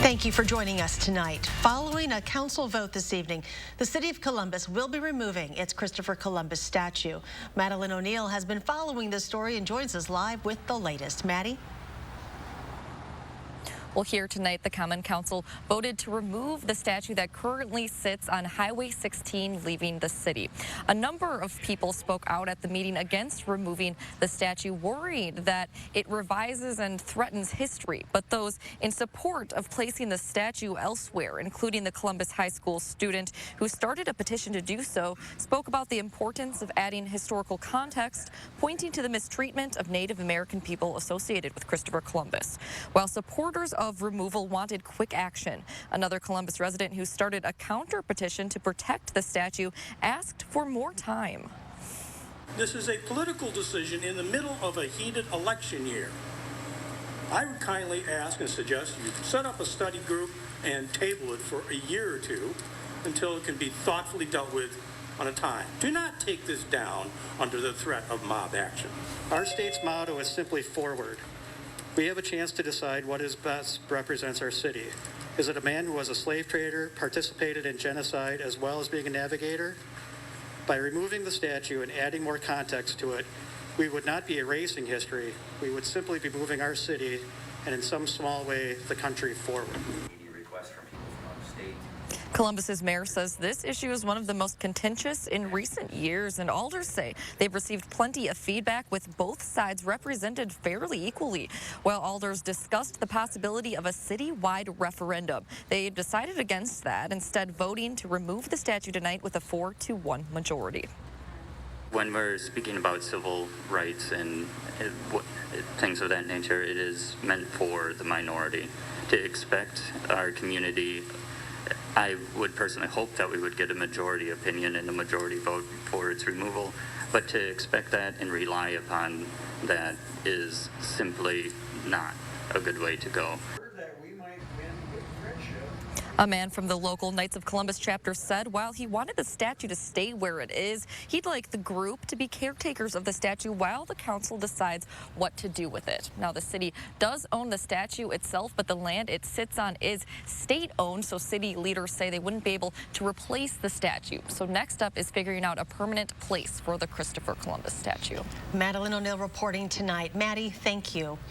Thank you for joining us tonight. Following a council vote this evening, the city of Columbus will be removing its Christopher Columbus statue. Madeline O'Neill has been following this story and joins us live with the latest. Maddie? Well, here tonight, the Common Council voted to remove the statue that currently sits on Highway 16 leaving the city. A number of people spoke out at the meeting against removing the statue, worried that it revises and threatens history. But those in support of placing the statue elsewhere, including the Columbus High School student who started a petition to do so, spoke about the importance of adding historical context, pointing to the mistreatment of Native American people associated with Christopher Columbus. While supporters of removal wanted quick action, another Columbus resident who started a counter petition to protect the statue asked for more time. This is a political decision in the middle of a heated election year. I would kindly ask and suggest you set up a study group and table it for a year or two until it can be thoughtfully dealt with on a time. Do not take this down under the threat of mob action. Our state's motto is simply forward. We have a chance to decide what is best represents our city. Is it a man who was a slave trader, participated in genocide, as well as being a navigator? By removing the statue and adding more context to it, we would not be erasing history. We would simply be moving our city, and in some small way, the country forward. Columbus's mayor says this issue is one of the most contentious in recent years, and alders say they've received plenty of feedback with both sides represented fairly equally. While alders discussed the possibility of a citywide referendum, they decided against that, instead voting to remove the statue tonight with a 4-1 majority. When we're speaking about civil rights and things of that nature, it is meant for the minority. To expect our community, I would personally hope that we would get a majority opinion and a majority vote for its removal, but to expect that and rely upon that is simply not a good way to go. A man from the local Knights of Columbus chapter said while he wanted the statue to stay where it is, he'd like the group to be caretakers of the statue while the council decides what to do with it. Now, the city does own the statue itself, but the land it sits on is state-owned, so city leaders say they wouldn't be able to replace the statue. So next up is figuring out a permanent place for the Christopher Columbus statue. Madeline O'Neill reporting tonight. Maddie, thank you.